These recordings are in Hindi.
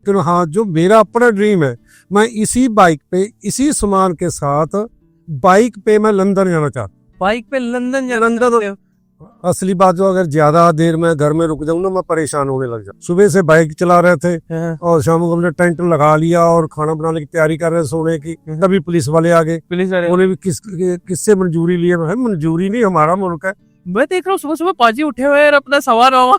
लेकिन हाँ, जो मेरा अपना ड्रीम है, मैं इसी बाइक पे, इसी सामान के साथ बाइक पे मैं लंदन जाना चाहता हूँ। बाइक पे लंदन लंदन असली बात, जो अगर ज्यादा देर में घर में रुक जाऊँ ना, मैं परेशान होने लग जाऊँ। सुबह से बाइक चला रहे थे और शाम को हमने टेंट लगा लिया और खाना बनाने की तैयारी कर रहे थे सोने की, तभी पुलिस वाले आ गए। पुलिस वाले उन्हें भी किससे मंजूरी लिए? भाई मंजूरी नहीं, हमारा मुल्क है। मैं देख रहा हूँ सुबह सुबह पाजी उठे हुए और अपना सवार हुआ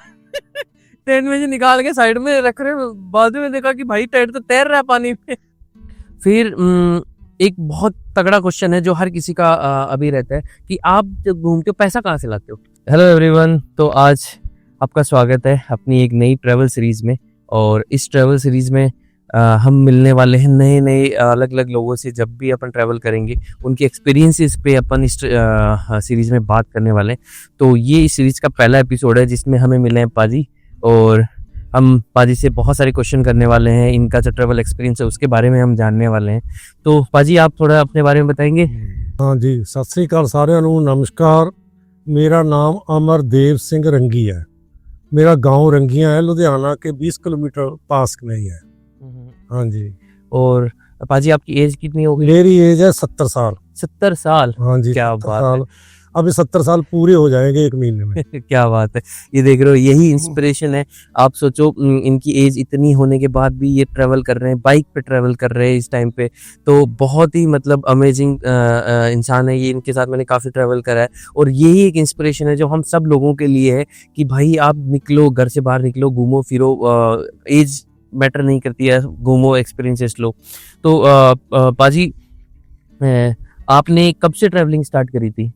टेंट में से निकाल के साइड में रख रहे। बाद में देखा कि भाई टेंट तो तैर रहा है पानी में। फिर एक बहुत तगड़ा क्वेश्चन है जो हर किसी का अभी रहता है कि आप जब घूमते हो पैसा कहाँ से लाते हो? हेलो एवरीवन, तो आज आपका स्वागत है अपनी एक नई ट्रैवल सीरीज में। और इस ट्रैवल सीरीज में हम मिलने वाले हैं नए नए अलग अलग लोगों से। जब भी अपन ट्रैवल करेंगे उनके एक्सपीरियंसेस पे अपन इस सीरीज में बात करने वाले हैं। तो ये इस सीरीज का पहला एपिसोड है जिसमें हमें मिले हैं पाजी, और हम पाजी से बहुत सारे क्वेश्चन करने वाले हैं। इनका जो ट्रैवल एक्सपीरियंस है उसके बारे में हम जानने वाले हैं। तो पाजी आप थोड़ा अपने बारे में बताएंगे? हाँ जी, सत श्री अकाल साਰਿਆਂ ਨੂੰ, नमस्कार। मेरा नाम अमरदेव सिंह रंगी है। मेरा गांव रंगिया है, लुधियाना के 20 किलोमीटर पास में ही है। हाँ जी। और पाजी आपकी एज कितनी होगी? मेरी एज है 70 साल। 70 साल? हाँ जी, क्या बात है। अभी 70 साल पूरे हो जाएंगे एक महीने में। क्या बात है। ये देख रहे हो, यही इंस्पिरेशन है। आप सोचो, इनकी एज इतनी होने के बाद भी ये ट्रैवल कर रहे हैं, बाइक पे ट्रैवल कर रहे हैं इस टाइम पे। तो बहुत ही मतलब अमेजिंग इंसान है ये। इनके साथ मैंने काफ़ी ट्रैवल करा है और यही एक इंस्पिरेशन है जो हम सब लोगों के लिए है कि भाई आप निकलो, घर से बाहर निकलो, घूमो फिरो। एज मैटर नहीं करती है, घूमो, एक्सपीरियंसेस लो। तो पाजी, आपने कब से ट्रैवलिंग स्टार्ट करी थी?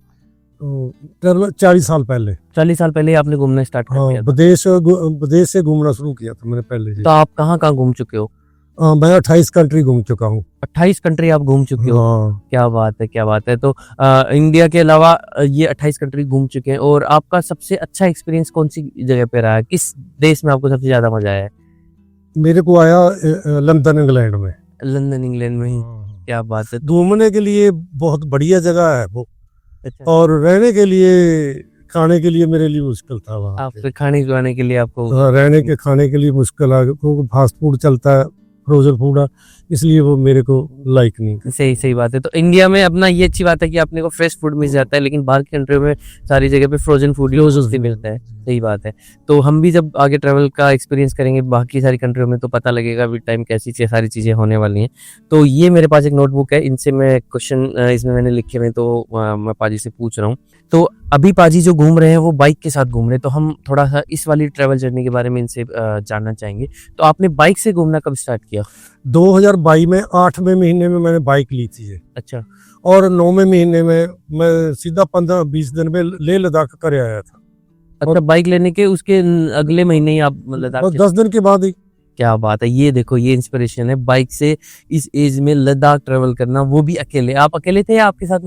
40 साल पहले। 40 साल पहले आपने घूमना स्टार्ट कर दिया? विदेश से घूमना शुरू किया था मैंने पहले। तो आप कहाँ कहाँ घूम चुके हो? मैं 28 कंट्री घूम चुका हूँ। 28 कंट्री आप घूम चुके हो? हाँ। क्या बात है, क्या बात है। तो इंडिया के अलावा ये 28 कंट्री घूम चुके हैं। और आपका सबसे अच्छा एक्सपीरियंस कौन सी जगह पे रहा है? किस देश में आपको सबसे ज्यादा मजा आया है? मेरे को आया लंदन इंग्लैंड में। लंदन इंग्लैंड में ही? क्या बात है। घूमने के लिए बहुत बढ़िया जगह है वो। अच्छा। और रहने के लिए, खाने के लिए मेरे लिए मुश्किल था वहाँ। आप खाने खाने के लिए आपको? रहने के खाने के लिए मुश्किल है, क्योंकि फास्ट फूड चलता है, फ्रोजन फूड, इसलिए वो मेरे को लाइक नहीं। सही बात है। तो इंडिया में अपना ये अच्छी बात है कि अपने को फ्रेश फूड मिल जाता है, लेकिन बाहर की कंट्री में सारी जगह पे फ्रोजन फूड ही मिलता है। सही बात है। तो हम भी जब आगे ट्रैवल का एक्सपीरियंस करेंगे बाकी सारी कंट्रियों में तो पता लगेगा भी टाइम कैसी सारी चीज़ें होने वाली हैं। तो ये मेरे पास एक नोटबुक है, इनसे मैं क्वेश्चन इसमें मैंने लिखे हुए, तो मैं पाजी से पूछ रहा हूँ। तो अभी पाजी जो घूम रहे हैं वो बाइक के साथ घूम रहे हैं, तो हम थोड़ा सा इस वाली ट्रैवल जर्नी के बारे में इनसे जानना चाहेंगे। तो आपने बाइक से घूमना कब स्टार्ट किया? 2022 में 8वें महीने में मैंने बाइक ली थी। अच्छा। और 9वें महीने में मैं सीधा 15-20 दिन में लेह लद्दाख कर आया था। अच्छा, बाइक लेने के उसके अगले महीने ही आप लद्दाख? 10 दिन के बाद ही। क्या बात है। ये देखो, ये इंस्पिरेशन है बाइक से इस एज में लद्दाख ट्रेवल करना, वो भी अकेले। आप अकेले थे या आपके साथ?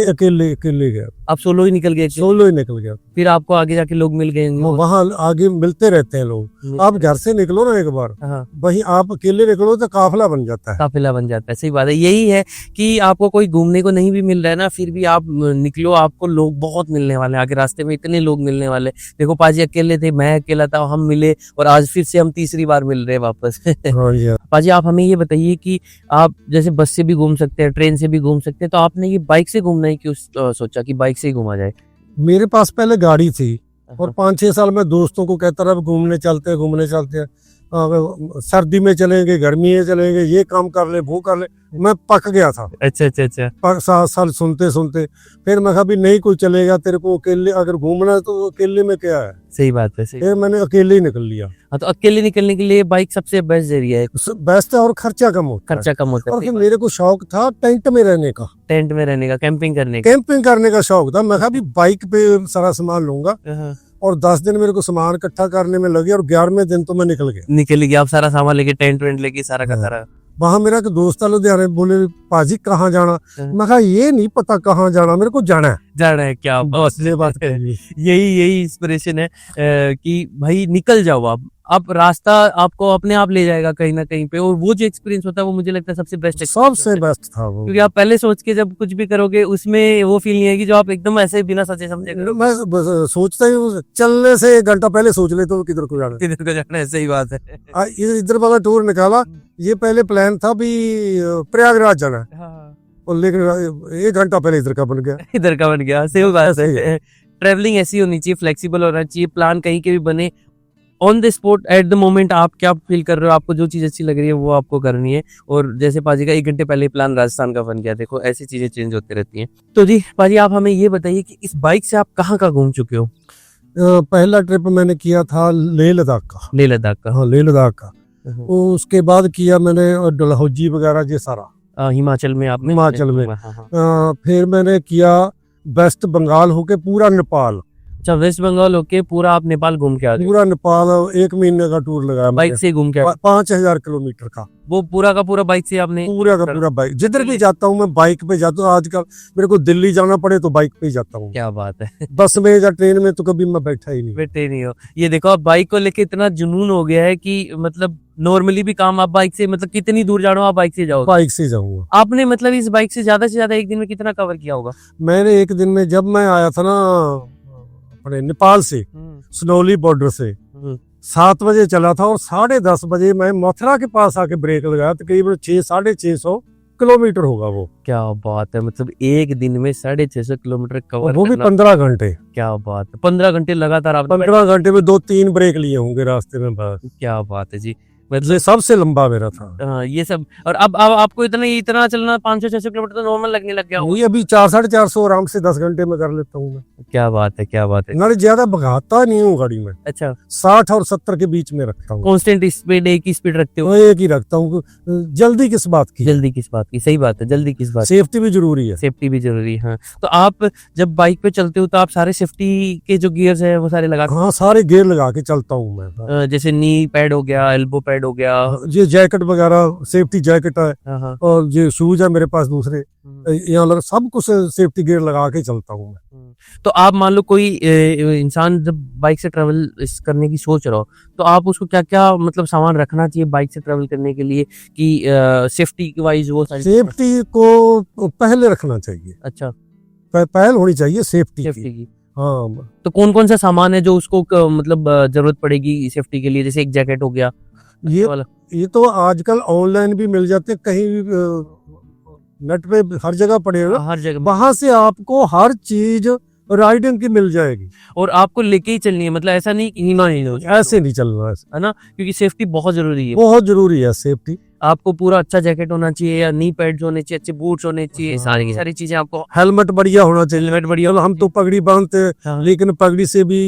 अकेले गया। आप सोलो ही निकल गए? सोलो ही निकल गया। फिर आपको आगे जाके लोग मिल गए? वहाँ आगे मिलते रहते हैं लोग। आप घर से निकलो ना एक बार, वहीं आप अकेले निकलो तो काफिला बन जाता है। काफिला बन जाता है। सही बात है। यही है कि आपको कोई घूमने को नहीं भी मिल रहा है ना, फिर भी आप निकलो, आपको लोग बहुत मिलने वाले हैं आगे रास्ते में। इतने लोग मिलने वाले। देखो, पाजी अकेले थे, मैं अकेला था, हम मिले और आज फिर से हम तीसरी बार मिल रहे हैं वापस। पाजी, आप हमें ये बताइए कि आप जैसे बस से भी घूम सकते हैं, ट्रेन से भी घूम सकते हैं, तो आपने ये बाइक से घूमना ही क्यों सोचा कि बाइक से ही घूमा जाए? मेरे पास पहले गाड़ी थी और 5-6 साल में दोस्तों को कहता रहा घूमने चलते हैं। सर्दी में चलेंगे, गर्मी में चलेंगे, ये काम कर ले, वो कर ले। मैं पक गया था। अच्छा। 7 साल सुनते फिर मैं कहा भी नहीं, कोई चलेगा तेरे को अकेले, अगर घूमना है तो अकेले में क्या है। सही बात है। फिर मैंने अकेले ही निकल लिया। हाँ, तो अकेले निकलने के लिए बाइक सबसे बेस्ट जरिया है। बेस्ट है और खर्चा कम होता है। और फिर मेरे को शौक था टेंट में रहने का, कैंपिंग करने का शौक था। मैं कहा भी बाइक पे सारा सामान लूंगा और 10 दिन मेरे को सामान इकट्ठा करने में लगे और 11वें दिन तो मैं निकल गया। आप सारा सामान लेके, टेंट वेंट लेके, सारा का सारा? वहां मेरा एक दोस्त था लुधियाने, बोले पाजी कहाँ जाना, मैं कहा ये नहीं पता कहाँ जाना, मेरे को जाना है क्या बस ये बात कहेंगे। यही इंस्पिरेशन है कि भाई निकल जाओ आप रास्ता आपको अपने आप ले जाएगा कहीं ना कहीं पे, और वो जो एक्सपीरियंस होता है वो मुझे लगता है सबसे बेस्ट सबसे बेस्ट था वो, क्योंकि आप पहले सोच के जब कुछ भी करोगे उसमें वो फील नहीं है कि जो आप एकदम ऐसे बिना सोचे समझे करो। मैं बस सोचता ही हूँ, चलने से 1 घंटा पहले सोच ले तो किधर को जाना है। किधर को जाना है, सही बात है। इधर वाला टूर निकाला, ये पहले प्लान था भी प्रयागराज जाना है, और लेकिन 1 घंटा पहले इधर का बन गया। इधर का बन गया, सही बात है। ट्रैवलिंग ऐसी होनी चाहिए, फ्लेक्सिबल होना चाहिए, प्लान कहीं के भी बने, on the spot at the moment आप क्या फील कर रहे हो, आपको जो चीज अच्छी लग रही है वो आपको करनी है। और जैसे पाजी का 1 घंटे पहले प्लान राजस्थान का बन गया, देखो ऐसी चीजें चेंज होती रहती हैं। तो जी पाजी आप हमें ये बताइए कि इस बाइक से आप कहाँ कहाँ घूम चुके हो? पहला ट्रिप मैंने किया था लेह लद्दाख का। लेह लद्दाख का? हाँ, लेह लद्दाख का। उसके बाद किया मैंने डलहौजी वगैरह ये सारा हिमाचल में आपने? हिमाचल में। फिर मैंने किया वेस्ट बंगाल होके पूरा नेपाल। अच्छा, वेस्ट बंगाल होके पूरा आप नेपाल घूम के आ गए? पूरा नेपाल 1 महीने का टूर लगाया बाइक से घूम के? 5000 किलोमीटर का। वो पूरा का पूरा बाइक से आपने? पूरा का पूरा बाइक, जिधर भी जाता हूँ मैं बाइक पे जाता हूँ। आजकल मेरे को दिल्ली जाना पड़े तो बाइक पे ही जाता हूँ। क्या बात है। बस में या ट्रेन में तो कभी मैं बैठा ही नहीं। बैठे नहीं हो। ये देखो आप बाइक को लेके इतना जुनून हो गया है कि मतलब नॉर्मली भी काम आप बाइक से, मतलब कितनी दूर जाना हो आप बाइक से जाओ? बाइक से जाऊंगा। आपने मतलब इस बाइक से ज्यादा एक दिन में कितना कवर किया होगा? मैंने एक दिन में, जब मैं आया था ना अपने नेपाल से, सनौली बॉर्डर से, 7 बजे चला था और 10:30 बजे मैं मथुरा के पास आके ब्रेक लगाया। तकरीबन 600-650 किलोमीटर होगा वो। क्या बात है, मतलब एक दिन में 650 किलोमीटर कवर, वो भी 15 घंटे। क्या बात है, 15 घंटे लगातार आप? 15 घंटे में 2-3 ब्रेक लिए होंगे रास्ते में बस। क्या बात है जी, मतलब सबसे लंबा मेरा था। ये सब। और अब आपको इतना चलना 500-600 किलोमीटर तो नॉर्मल लगने लग गया? वही अभी 400-450 आराम से 10 घंटे में कर लेता हूँ मैं। क्या बात है, क्या बात है। मैं ज्यादा भगाता नहीं हूँ गाड़ी में। अच्छा, 60 और 70 के बीच में रखता हूँ। कांस्टेंट स्पीड, एक ही स्पीड रखते हो? एक ही रखता हूँ। जल्दी किस बात की? जल्दी किस बात की, सही बात है, जल्दी किस बात? सेफ्टी भी जरूरी है। सेफ्टी भी जरूरी है। हाँ, तो आप जब बाइक पे चलते हो तो आप सारे सेफ्टी के जो गियर्स है वो सारे लगा? हाँ, सारे गियर लगा के चलता हूँ मैं। जैसे नी पैड हो गया, एल्बो पैड हो गया, ये जैकेट वगैरह, सेफ्टी जैकेट है, और ये शूज है मेरे पास दूसरे, यहाँ सब कुछ सेफ्टी गियर लगा के चलता हूँ मैं। तो आप मान लो कोई इंसान जब बाइक से ट्रेवल करने की सोच रहा हो तो आप उसको क्या क्या मतलब सामान रखना चाहिए बाइक से ट्रेवल करने के लिए कि सेफ्टी वाइज वो सारी? सेफ्टी को पहले रखना चाहिए। अच्छा, पहल होनी चाहिए सेफ्टी की। हाँ, तो कौन कौन सा सामान है जो उसको मतलब जरूरत पड़ेगी सेफ्टी के लिए? जैसे एक जैकेट हो गया, ये तो आजकल ऑनलाइन भी मिल जाते, कहीं भी नेट पे हर जगह पड़ेगा, हर जगह। वहां से आपको हर चीज राइडिंग की मिल जाएगी, और आपको लेके ही चलनी है, मतलब ऐसा नहीं कि ऐसे नहीं चलना है ना, क्योंकि सेफ्टी बहुत जरूरी है। बहुत जरूरी है सेफ्टी। आपको पूरा अच्छा जैकेट होना चाहिए, या नी पैड्स होने चाहिए, अच्छे बूट्स होने चाहिए, सारी की सारी चीजें आपको। हेलमेट बढ़िया होना चाहिए। हेलमेट बढ़िया, हम तो पगड़ी बांधते हैं, लेकिन पगड़ी से भी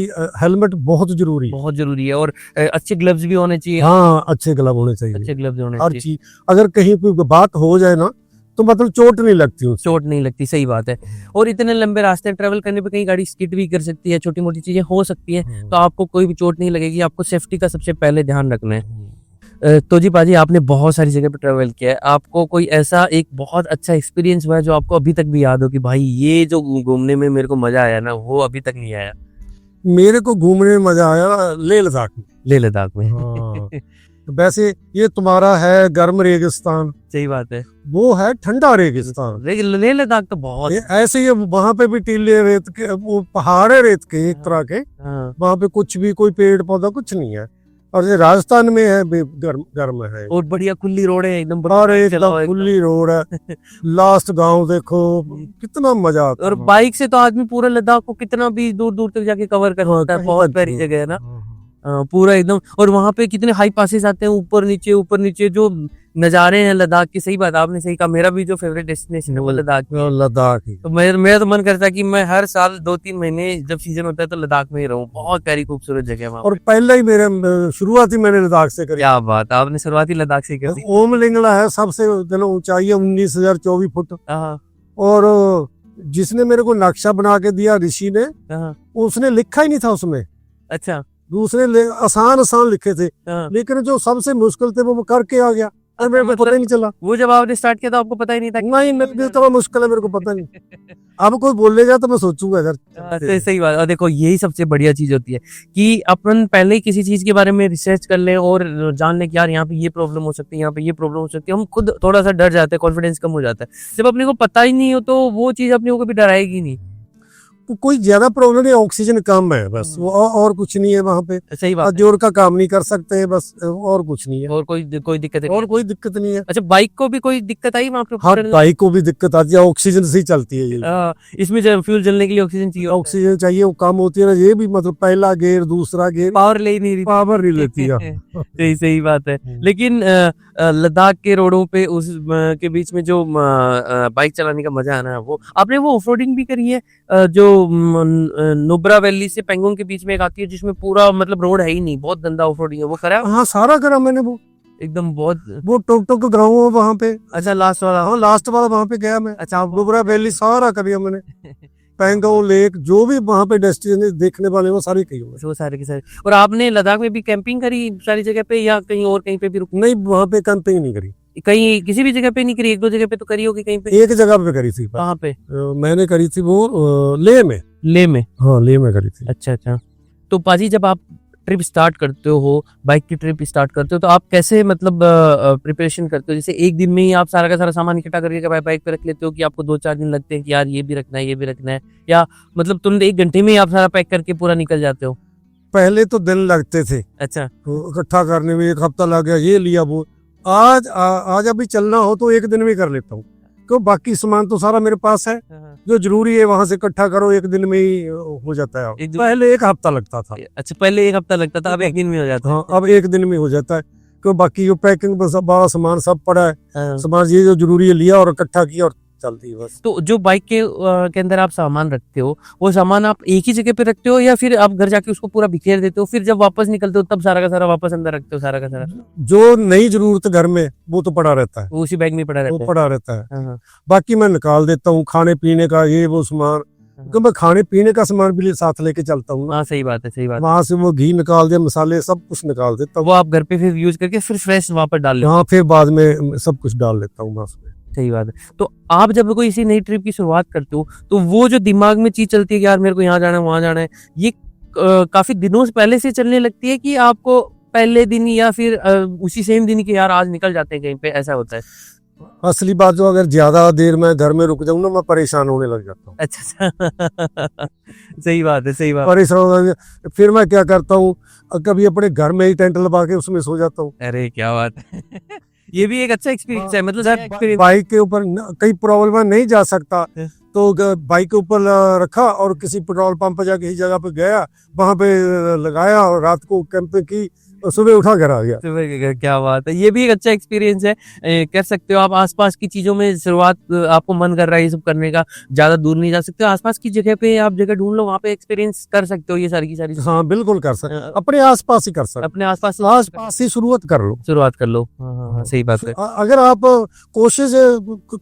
हेलमेट बहुत जरूरी है। और अच्छे ग्लव्स भी होने चाहिए। हाँ, अच्छे ग्लव होने चाहिए, अच्छे ग्लव्स होने हर चीज। अगर कहीं कोई बात हो जाए ना तो मतलब चोट नहीं लगती, चोट नहीं लगती, सही बात है। और इतने लंबे रास्ते ट्रेवल करने पे कहीं गाड़ी स्किड भी कर सकती है, छोटी मोटी चीजें हो सकती है, तो आपको कोई भी चोट नहीं लगेगी। आपको सेफ्टी का सबसे पहले ध्यान रखना है। तो जी पाजी, आपने बहुत सारी जगह पे ट्रेवल किया है, आपको कोई ऐसा एक बहुत अच्छा एक्सपीरियंस हुआ है जो आपको अभी तक भी याद हो कि भाई ये जो घूमने में मेरे को मजा आया ना वो अभी तक नहीं आया? मेरे को घूमने में मजा आया लेह लद्दाख में। लेह लद्दाख में? हाँ। वैसे ये तुम्हारा है गर्म रेगिस्तान, सही बात है, वो है ठंडा रेगिस्तान। लेह लद्दाख तो बहुत ऐसे ही वहां पे भी टीले रेत के, वो पहाड़ है रेत के एक तरह के, वहां पे कुछ भी कोई पेड़ पौधा कुछ नहीं है। और ये राजस्थान में है गर्म है, और बढ़िया खुली रोड है एकदम, एकदम खुली रोड है। लास्ट गांव देखो, कितना मजा आता है। और बाइक से तो आदमी पूरा लद्दाख को कितना भी दूर दूर तक जाके कवर कर सकता है, बहुत प्यारी जगह है ना पूरा एकदम। और वहां पे कितने हाई पासेस आते हैं, ऊपर नीचे जो नजारे हैं लद्दाख की। सही बात, आपने सही कहा, मेरा भी जो फेवरेट डेस्टिनेशन है वो लद्दाख ही। तो मेरा तो मन करता है कि मैं हर साल 2-3 महीने जब सीजन होता है तो लद्दाख में ही रहूं। बहुत प्यारी खूबसूरत जगह है वहाँ। और पहले ही मेरे शुरुआत ही मैंने लद्दाख से करी। क्या बात, आपने शुरुआत ही लद्दाख से करी? ओम लिंगला है सबसे ऊंचाई है 19,024 फुट। और जिसने मेरे को नक्शा बना के दिया ऋषि ने, उसने लिखा ही नहीं था उसमें। अच्छा, दूसरे आसान लिखे थे, लेकिन जो सबसे मुश्किल थे वो करके आ गया। अरे मेरे को पता ही नहीं चला। वो जब आपने स्टार्ट किया था आपको पता ही नहीं था नहीं, मेरे लिए तो मुश्किल है, मेरे को पता नहीं। अब कोई बोलेगा तो मैं सोचूंगा यार। तो सही बात। और देखो यही सबसे बढ़िया चीज होती है कि अपन पहले ही किसी चीज के बारे में रिसर्च कर लें और जान लें कि यार यहाँ पे ये प्रॉब्लम हो सकती है, यहाँ पे ये प्रॉब्लम हो सकती है, हम खुद थोड़ा सा डर जाते हैं, कॉन्फिडेंस कम हो जाता है। जब अपने को पता ही नहीं हो तो वो चीज अपने को कभी डराएगी नहीं। कोई ज्यादा प्रॉब्लम नहीं, ऑक्सीजन कम है बस, वो और कुछ नहीं है वहाँ पे। सही बात है। जोर का काम नहीं कर सकते बस, और कुछ नहीं है। और कोई दिक्कत है? और कोई दिक्कत नहीं है। अच्छा, बाइक को भी कोई दिक्कत आई वहाँ पे? हाँ, बाइक को भी दिक्कत आती है, ऑक्सीजन से ही चलती है ये। इसमें जब फ्यूल जलने के लिए ऑक्सीजन चाहिए, ऑक्सीजन चाहिए, वो कम होती है ना। ये भी मतलब पहला गेयर दूसरा गेयर पावर ले ही नहीं रही, पावर नहीं लेती है। सही बात है। लेकिन लद्दाख के रोडों पे उस के बीच में जो बाइक चलाने का मजा है ना, वो आपने वो ऑफरोडिंग भी करी है जो नुब्रा वैली से पेंगोंग के बीच में एक आती है जिसमें पूरा मतलब रोड है ही नहीं, बहुत गंदा ऑफरोडिंग है, वो करा? हाँ, सारा करा मैंने वो एकदम बहुत। वो टोक टोक गाँव है वहाँ पे। अच्छा, लास्ट वाला? हाँ, लास्ट वाला वहाँ पे गया मैं। अच्छा, नुब्रा वैली सारा करिया मैंने। पेंगोंग लेक जो भी वहाँ पे डेस्टिनेशन देखने वाले वो सारी कही वो सारे के सारे। और आपने लद्दाख में भी कैंपिंग करी सारी जगह पे या कहीं और कहीं पे भी रुक? नहीं, वहाँ पे कैंपिंग नहीं करी, कहीं किसी भी जगह पे नहीं करी? एक दो जगह पे तो करी होगी कहीं पे? एक जगह पे करी थी। कहाँ पे? मैंने करी थी वो लेह में। लेह में? हाँ, लेह में करी थी। अच्छा। तो पाजी जब आप ट्रिप स्टार्ट करते हो, बाइक की ट्रिप स्टार्ट करते हो, तो आप कैसे मतलब प्रिपरेशन करते हो? जैसे एक दिन में ही आप सारा का सारा सामान इकट्ठा करके बाइक पे रख लेते हो कि आपको 2-4 दिन लगते हैं कि यार ये भी रखना है, ये भी रखना है, या मतलब तुरंत 1 घंटे में ही आप सारा पैक करके पूरा निकल जाते हो? पहले तो दिन लगते थे। अच्छा। इकट्ठा करने में 1 हफ्ता लग गया, ये लिया वो। आज अभी चलना हो तो 1 दिन में कर लेता हूँ, क्यों बाकी सामान तो सारा मेरे पास है। जो जरूरी है वहां से इकट्ठा करो, 1 दिन में ही हो जाता है। पहले 1 हफ्ता लगता था। अच्छा, पहले 1 हफ्ता लगता था, अब 1 दिन में हो जाता है। हाँ, अब 1 दिन में हो जाता है, क्यों बाकी जो पैकिंग बड़ा सामान सब पड़ा है। सामान ये जो जरूरी है लिया और इकट्ठा किया और चलती है बस। तो जो बाइक के अंदर आप सामान रखते हो, वो सामान आप एक ही जगह पे रखते हो या फिर आप घर जाके उसको पूरा बिखेर देते हो, फिर जब वापस निकलते हो तब सारा का सारा वापस अंदर रखते हो? सारा का सारा जो नई जरूरत घर में वो तो पड़ा रहता है, वो उसी बैग में पड़ा रहता है? वो पड़ा रहता है। बाकी मैं निकाल देता हूँ, खाने पीने का ये वो सामान, क्योंकि मैं खाने पीने का सामान भी साथ लेके चलता हूँ। हाँ, सही बात है, सही बात। वहां से वो घी निकाल दिया, मसाले सब कुछ निकाल देता हूँ। वो आप घर पे फिर यूज करके फिर फ्रेश वापस डाल लेते? हाँ, फिर बाद में सब कुछ डाल लेता हूँ बस। सही बात है। तो आप जब कोई इसी नई ट्रिप की शुरुआत करते हो तो वो जो दिमाग में चीज चलती है कि यार मेरे को यहाँ जाना है, वहां जाना है, ये काफी दिनों से पहले से चलने लगती है कि आपको पहले दिन या फिर उसी सेम दिन की यार आज निकल जाते हैं कहीं पे, ऐसा होता है? असली बात जो अगर ज्यादा देर मैं घर में रुक जाऊँ ना, मैं परेशान होने लग जाता हूँ। अच्छा। सही बात है, सही बात। परेशान फिर मैं क्या करता हूँ, कभी अपने घर में ही टेंट लगा के उसमें सो जाता हूँ। अरे क्या बात है। ये भी एक अच्छा एक्सपीरियंस है। मतलब बाइक के ऊपर कई प्रॉब्लम में नहीं जा सकता तो बाइक के ऊपर रखा और किसी पेट्रोल पंप पर जाके इस जगह पे गया, वहां पे लगाया और रात को कैंपिंग की, सुबह उठा घर आ गया। क्या बात है, ये भी एक अच्छा एक्सपीरियंस है। कर सकते हो आप आसपास की चीजों में शुरुआत, आपको मन कर रहा है ये सब करने का, ज्यादा दूर नहीं जा सकते, आसपास की जगह पे आप जगह ढूंढ लो, वहाँ पे एक्सपीरियंस कर सकते हो ये सारी की सारी। हाँ, बिल्कुल कर सकते, अपने आसपास ही कर सकते, अपने आसपास ही शुरुआत कर लो, हाँ, सही बात है। अगर आप कोशिश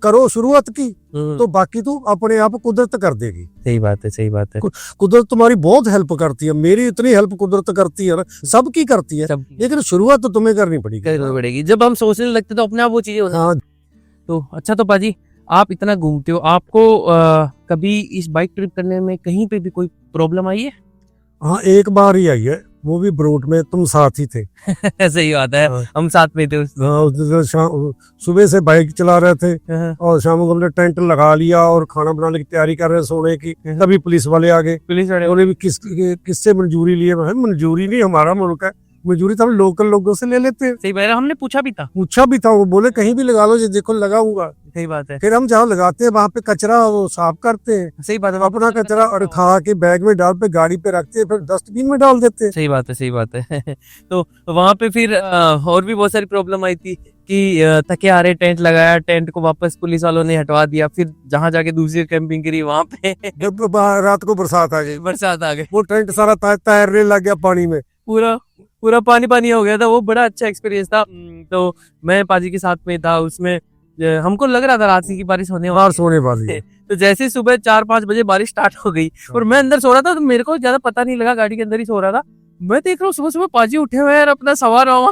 करो शुरुआत की तो बाकी तो अपने आप कुदरत कर देगी। सही बात है, सही बात है। कुदरत तुम्हारी बहुत हेल्प करती है, मेरी इतनी हेल्प कुदरत करती है ना, सबकी करती है, लेकिन शुरुआत तो तुम्हें करनी पड़ेगी। जब हम सोचने लगते तो अपने आप वो चीजें होती। हाँ। तो अच्छा, तो पाजी आप इतना घूमते हो, आपको कभी इस बाइक ट्रिप करने में कहीं पे भी कोई प्रॉब्लम आई है? हाँ, एक बार ही आई है, वो भी ब्रोड में, तुम साथ ही थे। सही बात है, हम साथ में थे। सुबह से बाइक चला रहे थे और शाम को हमने टेंट लगा लिया और खाना बनाने की तैयारी कर रहे सोने की, तभी पुलिस वाले आ गए। पुलिस वाले बोले भी किससे मंजूरी लिए? मंजूरी नहीं, हमारा मुल्क है, मंजूरी तो हम लोकल लोगों से ले लेते हैं। सही बात है, हमने पूछा भी था, वो बोले कहीं भी लगा लो, देखो लगाऊंगा। सही बात है। फिर हम जहाँ लगाते हैं वहाँ पे कचरा वो साफ करते हैं। सही बात है, अपना कचरा और खा के बैग में डाल पे गाड़ी पे रखते हैं, फिर डस्टबिन में डाल देते हैं। सही बात है, सही बात है। तो वहाँ पे फिर और भी बहुत सारी प्रॉब्लम आई थी कि थके आ रहे, टेंट लगाया, टेंट को वापस पुलिस वालों ने हटवा दिया, फिर जहाँ जाके दूसरी कैंपिंग करी वहाँ पे रात को बरसात आ गई, वो टेंट सारा तैरने लग गया पानी में, पूरा पानी हो गया था। वो बड़ा अच्छा एक्सपीरियंस था। तो मैं पाजी के साथ में था, उसमें हमको लग रहा था रात की बारिश होने वाली है। तो जैसे सुबह 4-5 बजे बारिश स्टार्ट हो गई और मैं अंदर सो रहा था, तो मेरे को ज्यादा पता नहीं लगा, गाड़ी के अंदर ही सो रहा था। मैं देख रहा हूँ सुबह सुबह पाजी उठे हुए हैं और अपना सवार हुआ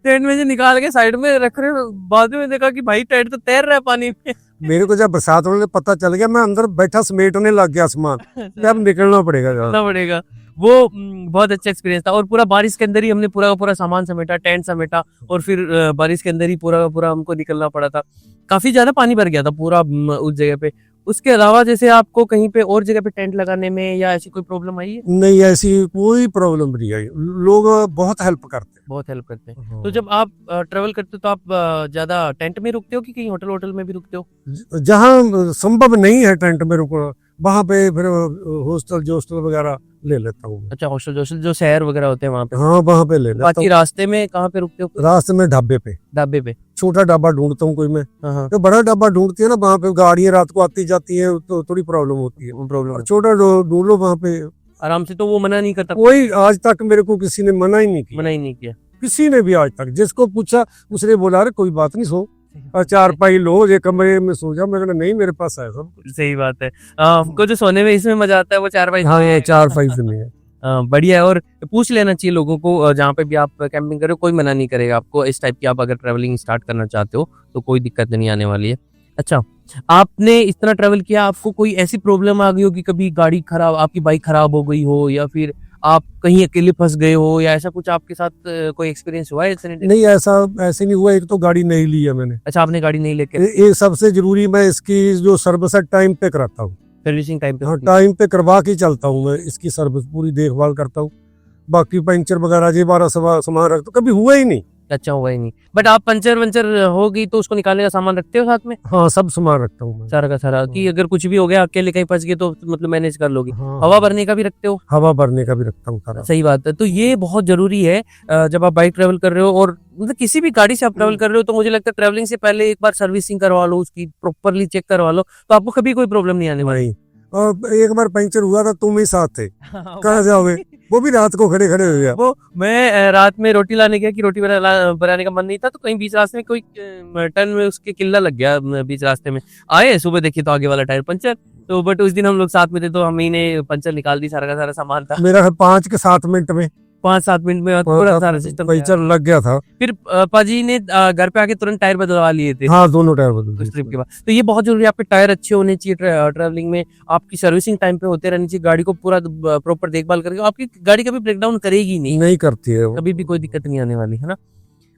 टेंट में से निकाल के साइड में रख रहे हो, बाद में देखा कि भाई टेंट तो तैर रहा है पानी में। मेरे को जब बरसात होने पता चल गया, मैं अंदर बैठा समेटने लग गया सामान, अब निकलना पड़ेगा जरा। करना पड़ेगा। वो बहुत अच्छा एक्सपीरियंस था। और पूरा बारिश के अंदर ही हमने पूरा का पूरा सामान समेटा, टेंट समेटा, और फिर बारिश के अंदर ही पूरा का पूरा हमको निकलना पड़ा था। काफी ज्यादा पानी भर गया था पूरा उस जगह पे। उसके अलावा जैसे आपको कहीं पे और जगह पे टेंट लगाने में या ऐसी कोई प्रॉब्लम आई है? नहीं, ऐसी कोई प्रॉब्लम नहीं आई, लोग बहुत हेल्प करते हैं। बहुत हेल्प करते हैं। हाँ। तो जब आप ट्रेवल करते हो तो आप ज्यादा टेंट में रुकते हो कि कहीं होटल होटल में भी रुकते हो? जहाँ संभव नहीं है टेंट में रुकना, वहां पे फिर हॉस्टल वगैरह ले लेता हूँ। अच्छा, हॉस्टल जो शहर वगैरह होते हैं वहाँ पे? हाँ, वहां पे ले लेता बाकी हूँ। रास्ते में कहाँ पे रुकते हो? रास्ते में ढाबे पे, ढाबे पे? छोटा ढाबा ढूंढता हूँ कोई मैं। हाँ, तो बड़ा ढाबा ढूंढती है ना, वहाँ पे गाड़ियाँ रात को आती जाती है तो थोड़ी प्रॉब्लम होती है। प्रॉब्लम। और छोटा ढूंढ लो वहाँ पे आराम से, तो वो मना नहीं करता? कोई आज तक मेरे को किसी ने मना ही नहीं किया, मना ही नहीं किया किसी ने भी आज तक। जिसको पूछा उसने बोला अरे कोई बात नहीं, सो चार पाई लो, ये कमरे में सो जाओ। मैंने कहा नहीं, मेरे पास है सब कुछ। सही बात है। हमको जो सोने में इसमें मजा आता है वो चारपाई। हाँ, ये चार पाई से नहीं है। बढ़िया है। और पूछ लेना चाहिए लोगों को, जहाँ पे भी आप कैंपिंग कर रहे हो कोई मना नहीं करेगा आपको इस टाइप की। आप अगर ट्रैवलिंग स्टार्ट करना चाहते हो तो कोई दिक्कत नहीं आने वाली है। अच्छा, आपने इतना ट्रैवल किया, आपको कोई ऐसी प्रॉब्लम आ गई हो कि कभी गाड़ी खराब, आपकी बाइक खराब हो गई हो, या फिर आप कहीं अकेले फंस गए हो, या ऐसा कुछ आपके साथ कोई एक्सपीरियंस हुआ है? नहीं, ऐसे नहीं हुआ। एक तो गाड़ी नहीं ली है मैंने। अच्छा, आपने गाड़ी नहीं लेके? ये सबसे जरूरी, मैं इसकी जो सर्विस है टाइम पे कराता हूँ। सर्विसिंग टाइम पे? हाँ, टाइम पे करवा के चलता हूँ मैं, इसकी सर्विस पूरी देखभाल करता हूँ। बाकी पंचर वगैरह जी 12 सामान रखता, कभी हुआ ही नहीं। अच्छा, हुआ ही नहीं। बट आप पंचर वंचर हो गई तो उसको निकालने का सामान रखते हो साथ में? हाँ, सब सामान रखता हूँ मैं, सारा का सारा, कि अगर कुछ भी हो गया, अकेले कहीं फंस गए तो मतलब मैनेज कर लोगे। हाँ, हवा भरने का भी रखते हो? हवा भरने का भी रखता हूँ सारा। सही बात है। तो ये बहुत जरूरी है जब आप बाइक ट्रेवल कर रहे हो, और मतलब किसी भी गाड़ी से आप ट्रेवल कर रहे हो, तो मुझे लगता है ट्रेवलिंग से पहले एक बार सर्विसिंग करवा लो, उसकी प्रॉपरली चेक करवा लो, तो आपको कभी कोई प्रॉब्लम नहीं आने वाली। नहीं, और एक बार पंचर हुआ था, तुम ही साथ थे, कहाँ जाओगे? वो भी रात को खड़े खड़े हो गया। वो मैं रात में रोटी लाने गया कि रोटी बनाने का मन नहीं था, तो कहीं बीच रास्ते में कोई टर्न में उसके किल्ला लग गया। बीच रास्ते में आए, सुबह देखिए तो आगे वाला टायर पंचर। तो बट उस दिन हम लोग साथ में थे, तो हम ही ने पंचर निकाल दी, सारा का सारा सामान था। मेरा 5 के 7 मिनट में 5-7 मिनट में पूरा सारा सिस्टम पंचर लग गया था। फिर पाजी ने घर पे आके तुरंत टायर बदलवा लिए थे। हाँ, दोनों टायर बदल उस ट्रिप के बाद। तो ये बहुत जरूरी है, आपके टायर अच्छे होने चाहिए ट्रैवलिंग में, आपकी सर्विसिंग टाइम पे होते रहनी चाहिए, गाड़ी को पूरा प्रॉपर देखभाल करके। आपकी गाड़ी कभी ब्रेकडाउन करेगी नहीं करती है वो। कभी भी कोई दिक्कत नहीं आने वाली, है ना?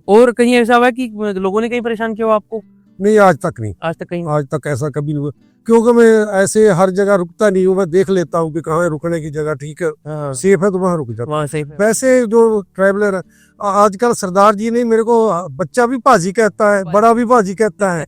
और कहीं ऐसा हुआ है कि लोगों ने कहीं परेशान किया हो आपको? नहीं, आज तक नहीं। आज तक कहीं? आज तक ऐसा कभी नहीं हुआ, क्योंकि मैं ऐसे हर जगह रुकता नहीं हूँ। मैं देख लेता हूँ कि कहाँ रुकने की जगह ठीक है, हाँ, सेफ है, तो वहाँ रुक जाता हूँ। वहाँ सही है। वैसे जो ट्रैवलर है आजकल, सरदार जी ने मेरे को, बच्चा भी भाजी कहता है, बड़ा भी भाजी कहता है,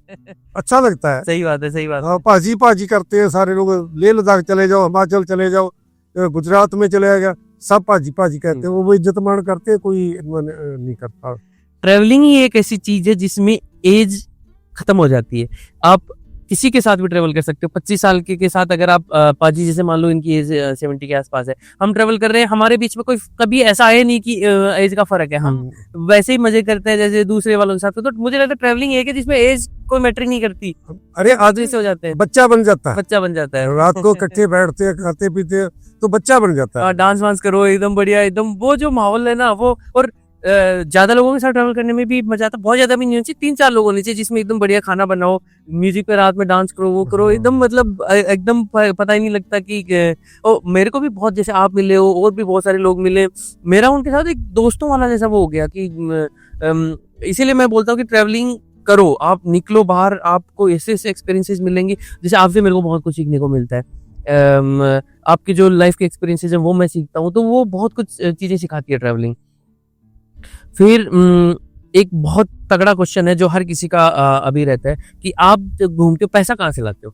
अच्छा लगता है। सही बात है, सही बात है। हाँ, भाजी भाजी करते हैं सारे लोग। लेह लद्दाख चले जाओ, हिमाचल चले जाओ, गुजरात में चले गया, सब भाजी भाजी कहते हैं। वो इज्जत मान करते हैं, कोई नहीं करता। ट्रैवलिंग ही एक ऐसी चीज है जिसमें एज खत्म हो जाती है। आप किसी के साथ भी ट्रेवल कर सकते हो। 25 साल के साथ अगर आप पाजी, जैसे मान लो इनकी एज 70 के आसपास है, हम ट्रेवल कर रहे हैं, हमारे बीच में कोई कभी ऐसा है नहीं कि एज का फर्क है। हम वैसे ही मजे करते हैं जैसे दूसरे वालों के साथ। तो मुझे लगता है ट्रैवलिंग एक है जिसमें एज कोई मैटर नहीं करती। अरे आदमी से हो जाते हैं, बच्चा बन जाता है, बच्चा बन जाता है। रात को इकट्ठे बैठते हैं, खाते पीते हैं, तो बच्चा बन जाता है। डांस वांस करो एकदम बढ़िया, एकदम वो जो माहौल है ना वो। और ज्यादा लोगों के साथ ट्रैवल करने में भी मजा आता है। बहुत ज्यादा भी नहीं होनी चाहिए, 3-4 लोग होने चाहिए, जिसमें एकदम बढ़िया खाना बनाओ, म्यूजिक पे रात में डांस करो, वो करो एकदम, मतलब एकदम पता ही नहीं लगता कि मेरे को भी बहुत, जैसे आप मिले हो और भी बहुत सारे लोग मिले, मेरा उनके साथ एक दोस्तों वाला जैसा वो हो गया कि इसीलिए मैं बोलता हूँ कि ट्रैवलिंग करो, आप निकलो बाहर, आपको ऐसे ऐसे एक्सपीरियंसेस मिलेंगे। जैसे आपसे मेरे को बहुत कुछ सीखने को मिलता है। आपकी जो लाइफ के एक्सपीरियंसेस है वो मैं सीखता हूँ, तो वो बहुत कुछ चीजें सिखाती है ट्रैवलिंग। फिर एक बहुत तगड़ा क्वेश्चन है जो हर किसी का अभी रहता है कि आप जब घूमते हो पैसा कहाँ से लाते हो?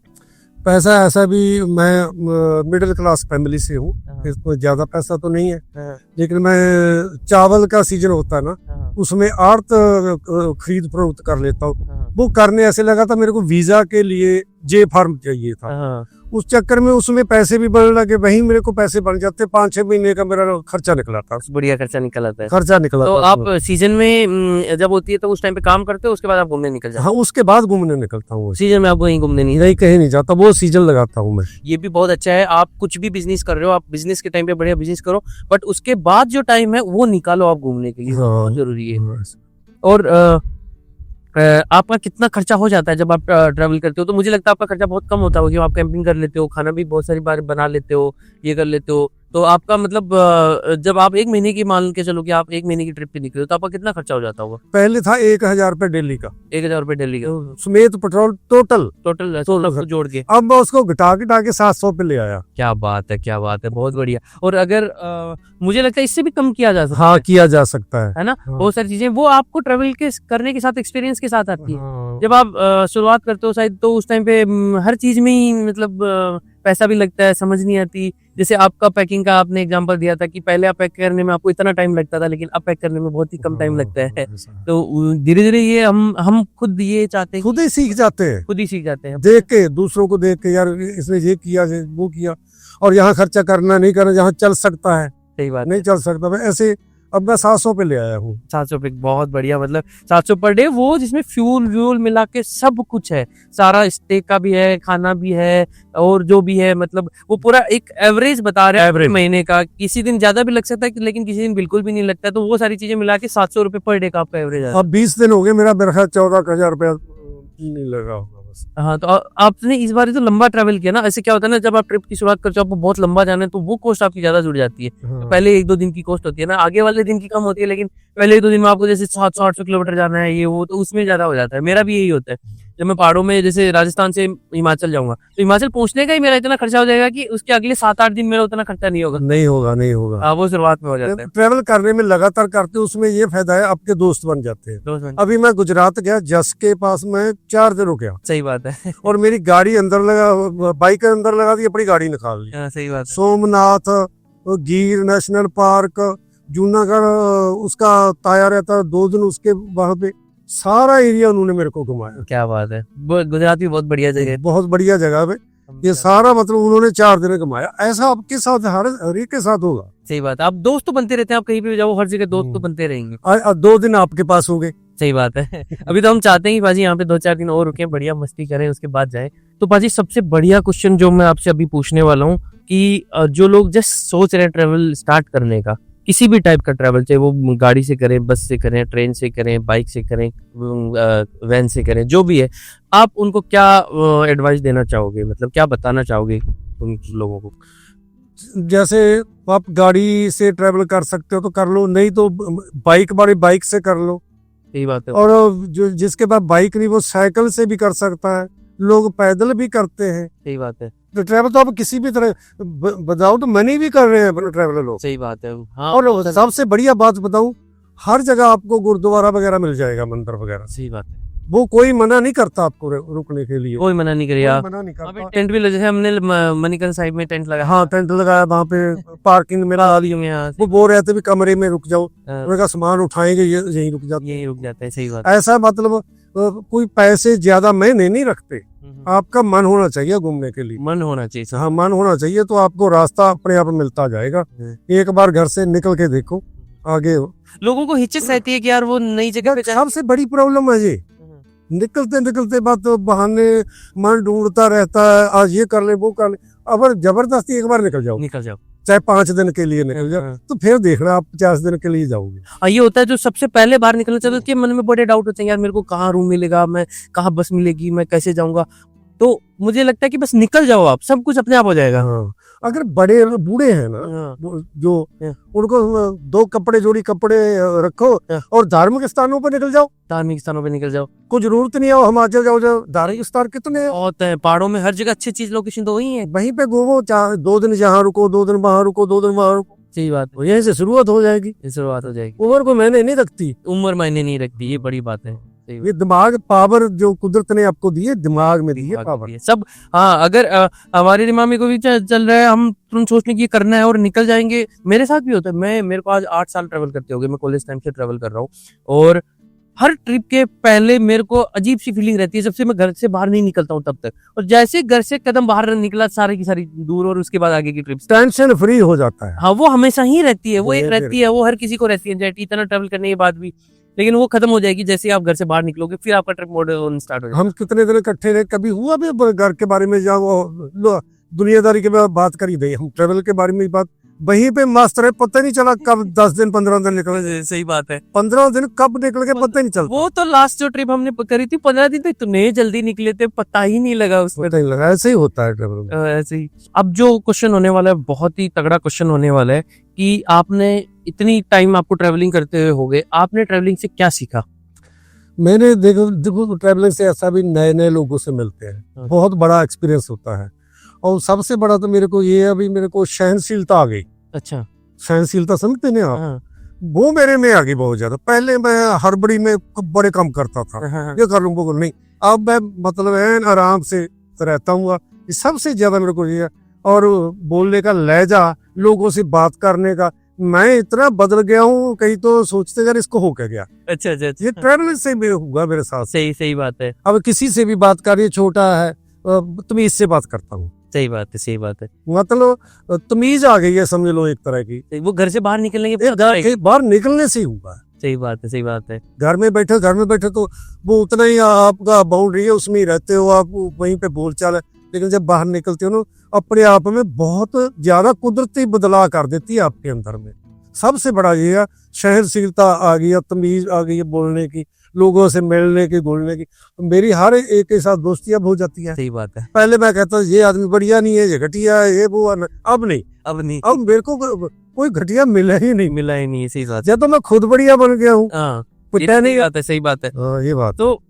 पैसा ऐसा भी, मैं मिडिल क्लास फैमिली से हूँ, इसमें ज्यादा पैसा तो नहीं है, लेकिन मैं चावल का सीजन होता है ना, उसमें आड़त खरीद फरोख्त कर लेता हूँ। वो करने ऐसे लगा था, मेरे को वीजा के लिए जे फार्म चाहिए था, उस चक्कर में उसमें पैसे भी बढ़ने लगे, वहीं मेरे को पैसे बन जाते। 5-6 महीने का मेरा खर्चा निकला था। बढ़िया खर्चा निकल आता है। खर्चा निकला तो था। आप सीजन में जब होती है तो उस टाइम पे काम करते हो, उसके बाद आप घूमने निकल जाते हो? हाँ, उसके बाद घूमने निकलता हूँ। सीजन में आप कहीं घूमने नहीं कहीं नहीं जाता, वो सीजन लगाता हूँ मैं। ये भी बहुत अच्छा है। आप कुछ भी बिजनेस कर रहे हो, आप बिजनेस के टाइम पे बढ़िया बिजनेस करो, बट उसके बाद जो टाइम है वो निकालो आप घूमने के लिए, बहुत जरूरी है। और आपका कितना खर्चा हो जाता है जब आप ट्रैवल करते हो? तो मुझे लगता है आपका खर्चा बहुत कम होता होगा, क्योंकि आप कैंपिंग कर लेते हो, खाना भी बहुत सारी बार बना लेते हो, ये कर लेते हो। तो आपका मतलब जब आप 1 महीने की मान के चलो कि आप 1 महीने की ट्रिप पे निकले हो, तो आपका कितना खर्चा हो जाता होगा? पहले था 1000 रुपये डेली का, 1000 रुपये दिल्ली का समेत पेट्रोल टोटल। टोटल टोटल जोड़ के। अब मैं उसको घटा के 700 पे ले आया। क्या बात है, क्या बात है, बहुत बढ़िया। और अगर मुझे लगता है इससे भी कम किया जा सकता हाँ, किया जा सकता है ना? हाँ। बहुत सारी चीजें वो आपको ट्रेवल के करने के साथ, एक्सपीरियंस के साथ आती है। हाँ। जब आप शुरुआत करते हो शायद, तो उस टाइम पे हर चीज में ही मतलब पैसा भी लगता है, समझ नहीं आती। जैसे आपका पैकिंग का आपने एग्जांपल दिया था कि पहले आप पैक करने में आपको इतना टाइम लगता था, लेकिन अब पैक करने में बहुत ही कम टाइम लगता है। तो धीरे धीरे ये हम खुद ये चाहते हैं, खुद ही सीख जाते हैं, खुद ही सीख जाते हैं। देख के, दूसरों को देख के, यार इसने ये किया, वो किया, और यहाँ खर्चा करना नहीं करना, जहाँ चल सकता है सही बात, नहीं चल सकता, मैं ऐसे अब मैं 700 पे ले आया हूँ। 700 पे बहुत बढ़िया, मतलब 700 पर डे, वो जिसमें फ्यूल व्यूल मिला के सब कुछ है, सारा स्टे का भी है, खाना भी है, और जो भी है, मतलब वो पूरा एक एवरेज बता रहे हैं Average। महीने का। किसी दिन ज्यादा भी लग सकता है, लेकिन किसी दिन बिल्कुल भी नहीं लगता है। तो वो सारी चीजें मिला के 700 रुपए पर डे का आपका एवरेज है। अब 20 दिन हो गए, मेरा ख्याल 14,000 रुपया नहीं लगा होगा बस। हाँ, तो आपने इस बार तो लंबा ट्रैवल किया ना। ऐसे क्या होता है ना, जब आप ट्रिप की शुरुआत करते हो, आपको बहुत लंबा जाना है, तो वो कॉस्ट आपकी ज्यादा जुड़ जाती है। हाँ। तो पहले 1-2 दिन की कॉस्ट होती है ना, आगे वाले दिन की कम होती है, लेकिन पहले 1-2 दिन में आपको जैसे 700-800 किलोमीटर जाना है, ये वो, तो उसमें ज्यादा हो जाता है। मेरा भी यही होता है, जब मैं पहाड़ों में जैसे राजस्थान से हिमाचल जाऊंगा, तो हिमाचल पहुंचने का ही मेरा इतना खर्चा हो जाएगा कि उसके अगले 7-8 दिन मेरा उतना खर्चा नहीं होगा। नहीं होगा, नहीं होगा। हाँ, वो शुरुआत में हो जाता है। ट्रेवल करने में लगातार करते हो, उसमें ये फायदा है, आपके दोस्त बन जाते हैं। दोस्त बन- अभी मैं गुजरात गया, जस के पास में 4 दिन रुका, सही बात है। और मेरी गाड़ी अंदर लगा, बाइक अंदर लगा दी, अपनी गाड़ी निकाल ली। हाँ, सही बात है। सोमनाथ, गिर नेशनल पार्क, जूनागढ़, उसका ताया रहता है 2 दिन, उसके वहां पे सारा एरिया उन्होंने मेरे को घुमाया। क्या बात है, गुजरात भी बहुत बढ़िया जगह है। बहुत बढ़िया जगह पे ये सारा, मतलब उन्होंने 4 दिन घुमाया। ऐसा आपके साथ हर एक के साथ होगा। सही बात है, आप दोस्त तो बनते रहते हैं, आप कहीं पे भी जाओ, हर जगह दोस्त तो बनते रहेंगे। 2 दिन आपके पास हो गए। सही बात है। अभी तो हम चाहते हैं कि पाजी यहाँ पे 2-4 दिन और रुके, बढ़िया मस्ती करें, उसके बाद जाएं। तो पाजी सबसे बढ़िया क्वेश्चन जो मैं आपसे अभी पूछने वाला हूँ कि जो लोग जस्ट सोच रहे हैं ट्रेवल स्टार्ट करने का, किसी भी टाइप का ट्रैवल, चाहे वो गाड़ी से करें, बस से करें, ट्रेन से करें, बाइक से करें, वैन से करें, जो भी है, आप उनको क्या एडवाइस देना चाहोगे, मतलब क्या बताना चाहोगे उन लोगों को? जैसे आप गाड़ी से ट्रेवल कर सकते हो तो कर लो, नहीं तो बाइक वाली बाइक से कर लो। सही बात है। और जो जिसके पास बाइक नहीं, वो साइकिल से भी कर सकता है, लोग पैदल भी करते हैं। सही बात है। तो ट्रैवल तो आप किसी भी तरह बताओ, तो मनी भी कर रहे हैं ट्रैवलर लोग। सही बात है। हाँ, और सबसे बढ़िया बात बताऊं, हर जगह आपको गुरुद्वारा वगैरह मिल जाएगा, मंदिर वगैरह। सही बात है, वो कोई मना नहीं करता आपको रुकने के लिए, कोई मना नहीं करे यार। मना नहीं करता। टेंट भी लगे, जैसे हमने मणिकर्ण साहिब में टेंट लगा। हाँ, टेंट लगाया वहाँ पे, पार्किंग में लगा दी। यहाँ वो बोल रहे थे भी कमरे में रुक जाओ, हाँ। उनका सामान उठाएंगे, यहीं रुक जाते। यही रुक जाता है। सही बात। ऐसा मतलब कोई पैसे ज्यादा महीने नहीं रखते, आपका मन होना चाहिए घूमने के लिए। मन होना चाहिए। हाँ, मन होना चाहिए, तो आपको रास्ता अपने आप मिलता जाएगा। एक बार घर से निकल के देखो, आगे लोगों को हिचक रहती है कि यार वो नई जगह पे सबसे बड़ी प्रॉब्लम है ये, निकलते बाद तो बहाने मन ढूंढता रहता है, आज ये कर ले, वो कर ले। अगर जबरदस्ती एक बार निकल जाओ, चाहे 5 दिन के लिए निकल जाओ, तो फिर देखना आप 50 दिन के लिए जाओगे। ये होता है जो सबसे पहले बाहर निकलना चाहते हैं, उसके मन में बड़े डाउट होते हैं, यार मेरे को कहाँ रूम मिलेगा, मैं कहाँ बस मिलेगी, मैं कैसे जाऊंगा। तो मुझे लगता है कि बस निकल जाओ आप, सब कुछ अपने आप हो जाएगा। हाँ, अगर बड़े बूढ़े हैं ना, जो उनको 2 कपड़े, जोड़ी कपड़े रखो और धार्मिक स्थानों पर निकल जाओ। धार्मिक स्थानों पे निकल जाओ, कुछ जरूरत नहीं है हिमाचल जाओ, धार्मिक स्थान कितने बहुत है पहाड़ों में, हर जगह अच्छी चीज लोकेशन तो वही है। वहीं पे घूमो, 2 दिन यहाँ रुको, 2 दिन वहां रुको, 2 दिन वहां रुको। सही बात है, यहीं से शुरुआत हो जाएगी, शुरुआत हो जाएगी। उम्र को मैंने नहीं रखती, उम्र मायने नहीं रखती, ये बड़ी बात है। ये दिमाग पावर जो कुदरत ने आपको दी है, दिमाग में दी है पावर सब। हाँ, अगर हमारे दिमाग में कोई चल रहा है, हम तुरंत सोचने की करना है और निकल जाएंगे। मेरे साथ भी होता है, मेरे को आज 8 साल ट्रेवल करते हो गए, मैं कॉलेज टाइम से ट्रेवल कर रहा हूँ, और हर ट्रिप के पहले मेरे को अजीब सी फीलिंग रहती है, जब से मैं घर से बाहर नहीं निकलता हूँ तब तक। और जैसे घर से कदम बाहर निकला, सारी की सारी दूर, और उसके बाद आगे की ट्रिप टेंशन फ्री हो जाता है। हाँ, वो हमेशा ही रहती है, वो एक रहती है, वो हर किसी को रहती है एंजाइटी, इतना ट्रेवल करने के बाद भी, लेकिन वो खत्म हो जाएगी जैसे आप घर से बाहर निकलोगे, फिर आपका ट्रिप मोड स्टार्ट हो जाएगा। हम कितने दिन इकट्ठे रहे, कभी हुआ भी घर के बारे में, जब दुनियादारी के बात करी गई, हम ट्रेवल के बारे में बात वहीं पे मस्त रहे, पता नहीं चला कब 10 दिन 15 दिन निकल गए। सही बात है। 15 दिन कब निकल गए पता ही नहीं चलता। वो तो लास्ट जो ट्रिप हमने करी थी 15 दिन तो इतने जल्दी निकले थे, पता ही नहीं लगा उसमें। पता नहीं लगा, ऐसे ही होता है ट्रैवल में। ऐसे ही। अब जो क्वेश्चन होने वाला है बहुत ही तगड़ा क्वेश्चन होने वाला है कि आपने इतनी टाइम आपको ट्रैवलिंग करते हुए हो गए, आपने ट्रैवलिंग से क्या सीखा? मैंने देखो ट्रैवलिंग से ऐसा भी नए नए लोगों से मिलते हैं, बहुत बड़ा एक्सपीरियंस होता है। और सबसे बड़ा तो मेरे को ये है, अभी मेरे को सहनशीलता आ गई। अच्छा। सहनशीलता समझते नहीं आप? हाँ। वो मेरे में आ गई बहुत ज्यादा। पहले मैं हड़बड़ी में बड़े कम करता था, हाँ। ये कर लूँ वो कर लूं। नहीं, अब मैं मतलब है आराम से रहता हूँ। ये सबसे ज्यादा मेरे को ये है। और बोलने का लहजा, लोगों से बात करने का, मैं इतना बदल गया हूँ, कहीं तो सोचते यार इसको हो क्या गया। अच्छा अच्छा ये ट्रैवलिंग से भी हुआ मेरे साथ। सही सही बात है। अब किसी से भी बात करिए, छोटा है तमीज से बात करता हूँ। सही बात है। सही बात है। मतलब तमीज आ गई है, समझ लो एक तरह की। वो घर से बाहर निकलने के ये घर के बाहर निकलने से ही हुआ है। सही बात है। सही बात है। घर में बैठे तो वो उतना ही आपका बाउंड्री है, उसमें ही रहते हो आप, वहीं पे बोलचाल है। लेकिन जब बाहर निकलते हो ना, अपने आप में बहुत ज्यादा कुदरती बदलाव कर देती है आपके अंदर में। सबसे बड़ा ये है, सहनशीलता आ गई है, तमीज आ गई है बोलने की, लोगों से मिलने की, घुलने की। मेरी हर एक के साथ दोस्ती अब हो जाती है। सही बात है। पहले मैं कहता ये आदमी बढ़िया नहीं है, ये घटिया है, ये वो है। अब नहीं, अब मेरे को कोई घटिया मिला ही नहीं। सही बात या तो मैं खुद बढ़िया बन गया हूँ। हाँ, पता नहीं। बात है। सही बात है। ये बात तो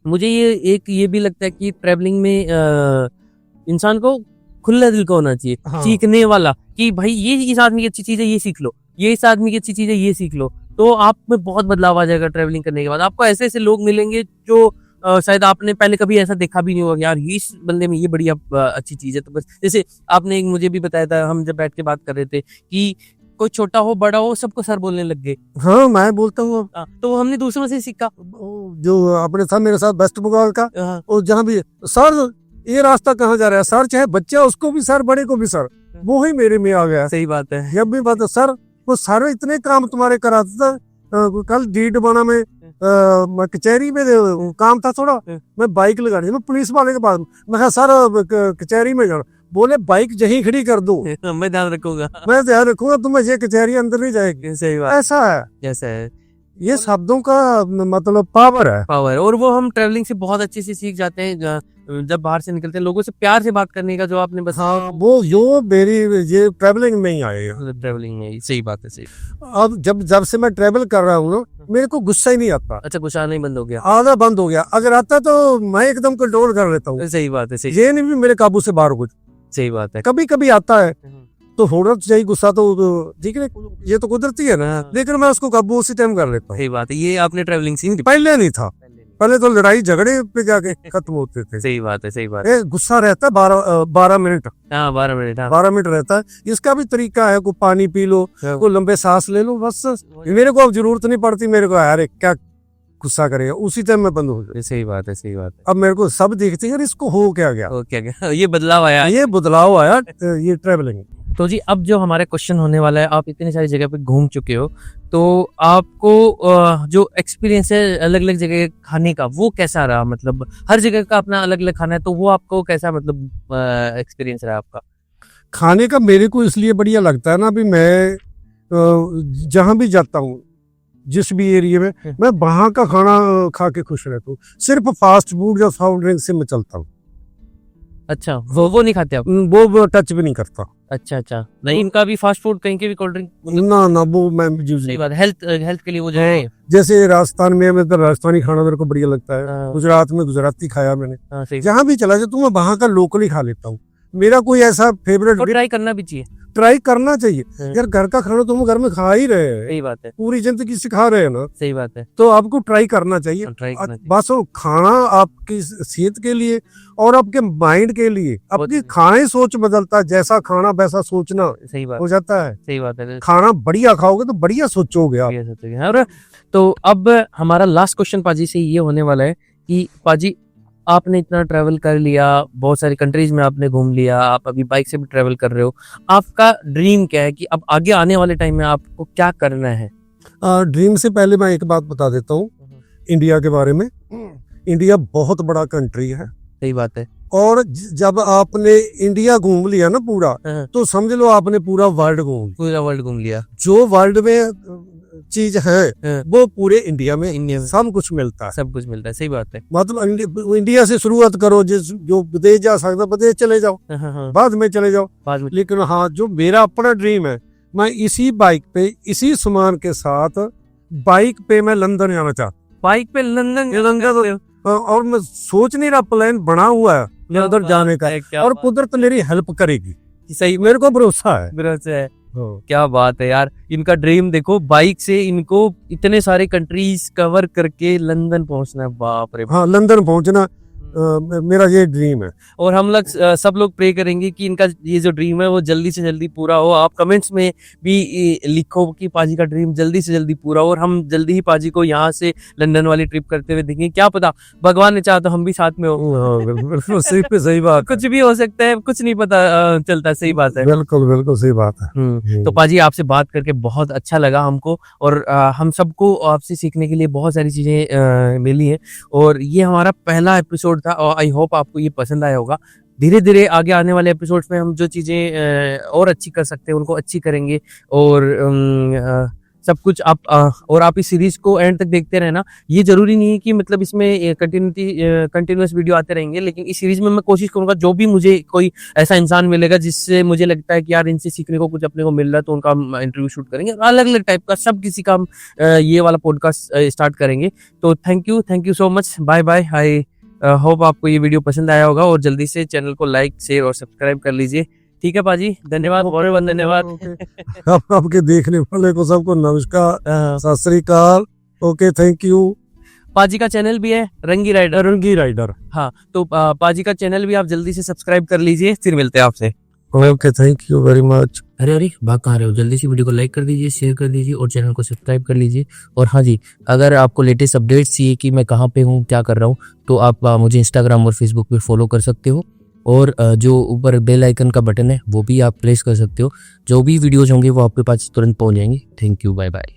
मुझे ये भी लगता है कि ट्रैवलिंग में इंसान को खुला दिल का होना चाहिए। हाँ। सीखने वाला कि भाई ये इस आदमी की अच्छी चीज है, ये सीख लो, ये इस आदमी की अच्छी चीज है, ये सीख लो। तो आप में बहुत बदलाव आ जाएगा ट्रैवलिंग करने के बाद। आपको ऐसे ऐसे लोग मिलेंगे जो शायद आपने पहले कभी ऐसा देखा भी नहीं होगा, यार ये इस बंदे में ये बढ़िया अच्छी चीज है। तो बस जैसे आपने एक मुझे भी बताया था, हम जब बैठ के बात कर रहे थे कि कोई छोटा हो बड़ा हो सबको सर बोलने लग गए। हाँ, मैं बोलता हूँ। तो हमने दूसरों से सीखा। जो आपने था मेरे साथ वेस्ट बंगाल का, और जहाँ भी सर ये रास्ता कहाँ जा रहा है, सर चाहे बच्चा उसको भी सर, बड़े को भी सर, वो ही मेरे में आ गया। सही बात है। जब भी बात है सर, वो सारे इतने काम तुम्हारे कराता था। कल डीड बना में कचहरी में काम था थोड़ा, मैं बाइक लगा रही, मैं पुलिस वाले के पास, मैं कहा सर कचहरी में जाना। बोले बाइक यहीं खड़ी कर दो। मैं ध्यान रखूंगा। मैं ध्यान रखूंगा, तुम्हें ये कचहरी अंदर नहीं जाएगी। सही बात। ऐसा है, जैसा है ये शब्दों का मतलब पावर है। और वो हम ट्रैवलिंग से बहुत अच्छे से सीख जाते हैं। जब बाहर से निकलते हैं, लोगों से प्यार से बात करने का जो आपने बस। हाँ, वो जो मेरी ये ट्रैवलिंग में ही आएगा। ट्रैवलिंग में सही बात है। सही। अब जब से मैं ट्रैवल कर रहा हूँ ना, मेरे को गुस्सा ही नहीं आता। अच्छा, गुस्सा नहीं बंद हो गया? आधा बंद हो गया। अगर आता तो मैं एकदम कंट्रोल कर लेता हूँ। सही बात है। सही। ये नहीं भी मेरे काबू से बाहर हो कुछ। सही बात है। कभी कभी आता है तो होना चाहिए गुस्सा, तो ठीक है, ये तो कुदरती है ना। लेकिन मैं उसको काबू उसी टाइम कर लेता हूँ। सही बात है। ये आपने ट्रैवलिंग से पहले नहीं था। पहले तो लड़ाई झगड़े पे जाके खत्म होते थे। सही बात है। सही बात है। गुस्सा रहता है 12 मिनट। हाँ, 12 मिनट। 12 मिनट रहता है। इसका भी तरीका है, को पानी पी लो, को लंबे सांस ले लो, बस। मेरे को अब जरूरत नहीं पड़ती, मेरे को यार क्या गुस्सा करेगा, उसी टाइम में बंद हो जाए। सही बात है। सही बात है। अब मेरे को सब देखते हैं, इसको हो क्या गया, ये बदलाव आया, ये बदलाव आया, ये ट्रैवलिंग। तो जी अब जो हमारा क्वेश्चन होने वाला है, आप इतनी सारी जगह पे घूम चुके हो, तो आपको जो एक्सपीरियंस है अलग अलग जगह खाने का, वो कैसा रहा? मतलब हर जगह का अपना अलग अलग खाना है, तो वो आपको कैसा मतलब एक्सपीरियंस रहा आपका खाने का? मेरे को इसलिए बढ़िया लगता है ना, अभी मैं जहां भी जाता हूँ, जिस भी एरिया में, मैं वहां का खाना खा के खुश रहता हूँ। सिर्फ फास्ट फूड या सॉफ्ट ड्रिंक से मैं चलता हूँ। अच्छा, वो नहीं खाते आप? वो टच भी नहीं करता। अच्छा, नहीं इनका भी फास्ट फूड, कहीं के भी कोल्ड ड्रिंक ना, वो मैं यूज नहीं। बात, हेल्थ के लिए वो जाए। जैसे राजस्थान में तो राजस्थानी खाना मेरे को बढ़िया लगता है। गुजरात में गुजराती खाया मैंने। जहाँ भी चला जाए तो मैं वहां का लोकल ही खा लेता हूँ। मेरा कोई ऐसा फेवरेट, ट्राई करना भी चाहिए। ट्राई करना चाहिए यार। घर का खाना तो हम घर में खा ही रहे हैं। सही बात है। पूरी जिंदगी सिखा रहे हैं ना। सही बात है। तो आपको ट्राई करना चाहिए। बस वो खाना आपकी सेहत के लिए और आपके माइंड के लिए, आपकी खाने सोच बदलता है। जैसा खाना वैसा सोचना सही बात हो जाता है। सही बात है। खाना बढ़िया खाओगे तो बढ़िया सोचोगे आप। और तो अब हमारा लास्ट क्वेश्चन पाजी से ये होने वाला है कि पाजी, आपने इतना ट्रैवल कर लिया, बहुत सारी कंट्रीज में आपने घूम लिया, आप अभी बाइक से भी ट्रैवल कर रहे हो, आपका ड्रीम क्या है कि अब आगे आने वाले टाइम में आपको क्या करना है? ड्रीम से पहले मैं एक बात बता देता हूँ इंडिया के बारे में। इंडिया बहुत बड़ा कंट्री है। सही बात है। और जब आपने इंडिया घूम लिया ना पूरा, हाँ। तो समझ लो आपने पूरा वर्ल्ड घूम लिया। पूरा वर्ल्ड घूम लिया। जो वर्ल्ड में चीज है हाँ। वो पूरे इंडिया में में सब कुछ मिलता है। सब कुछ मिलता है, सही बात है। मतलब इंडिया से शुरुआत करो, जो विदेश जा सकता विदेश चले जाओ, हाँ। बाद में चले जाओ। बाद में लेकिन हाँ, जो मेरा अपना ड्रीम है, मैं इसी बाइक पे इसी सामान के साथ बाइक पे मैं लंदन जाना चाहता बाइक पे लंदन हूँ। और मैं सोच नहीं रहा, प्लान बना हुआ है लंदन जाने का, और कुदरत मेरी हेल्प करेगी। सही मेरे को भरोसा है। भरोसा है। क्या बात है यार, इनका ड्रीम देखो, बाइक से इनको इतने सारे कंट्रीज कवर करके लंदन पहुंचना है। बाप रे। हाँ, लंदन पहुंचना मेरा ये ड्रीम है। और हम लोग सब लोग प्रे करेंगे कि इनका ये जो ड्रीम है वो जल्दी से जल्दी पूरा हो। आप कमेंट्स में भी लिखो कि पाजी का ड्रीम जल्दी से जल्दी पूरा हो, और हम जल्दी ही पाजी को यहाँ से लंदन वाली ट्रिप करते हुए देखेंगे। क्या पता भगवान ने चाहा तो हम भी साथ में हो। बिल्कुल सही बात, कुछ भी हो सकता है, कुछ नहीं पता चलता। सही बात है। बिल्कुल सही बात है। तो पाजी आपसे बात करके बहुत अच्छा लगा हमको, और हम सबको आपसे सीखने के लिए बहुत सारी चीजें मिली हैं। और ये हमारा पहला एपिसोड था, और आई होप आपको ये पसंद आया होगा। धीरे धीरे आगे आने वाले एपिसोड्स में हम जो चीजें और अच्छी कर सकते हैं उनको अच्छी करेंगे, और सब कुछ आप इस सीरीज को एंड तक देखते रहना। ये जरूरी नहीं है कि मतलब इसमें कंटिन्यूअस वीडियो आते रहेंगे, लेकिन इस सीरीज में मैं कोशिश करूंगा जो भी मुझे कोई ऐसा इंसान मिलेगा जिससे मुझे लगता है कि यार इनसे सीखने को कुछ अपने को मिल रहा है, तो उनका हम इंटरव्यू शूट करेंगे। अलग अलग टाइप का सब किसी का हम ये वाला पॉडकास्ट स्टार्ट करेंगे। तो thank you so much. Bye bye. I hope आपको ये वीडियो पसंद आया होगा, और जल्दी से चैनल को लाइक शेयर और सब्सक्राइब कर लीजिए। ठीक है पाजी, धन्यवाद, बहुत बहुत धन्यवाद। आपके देखने वाले को सबको नमस्कार, सत श्री अकाल। Okay, thank you. पाजी का चैनल भी है रंगी राइडर। हाँ, तो पाजी का चैनल भी आप जल्दी से सब्सक्राइब कर लीजिए। फिर मिलते हैं आपसे। Okay, thank you very much. अरे भाग कहाँ रहे हो, जल्दी से वीडियो को लाइक कर दीजिए, शेयर कर दीजिए, और चैनल को सब्सक्राइब कर लीजिए। और हाँ जी, अगर आपको लेटेस्ट अपडेट्स चाहिए कि मैं कहाँ पे हूँ, क्या कर रहा हूँ, तो आप मुझे इंस्टाग्राम और फेसबुक पे फॉलो कर सकते हो। और जो ऊपर बेल आइकन का बटन है वो भी आप प्रेस कर सकते हो। जो भी वीडियोज होंगे वो आपके पास तुरंत पहुँच जाएंगे। Thank you, bye bye.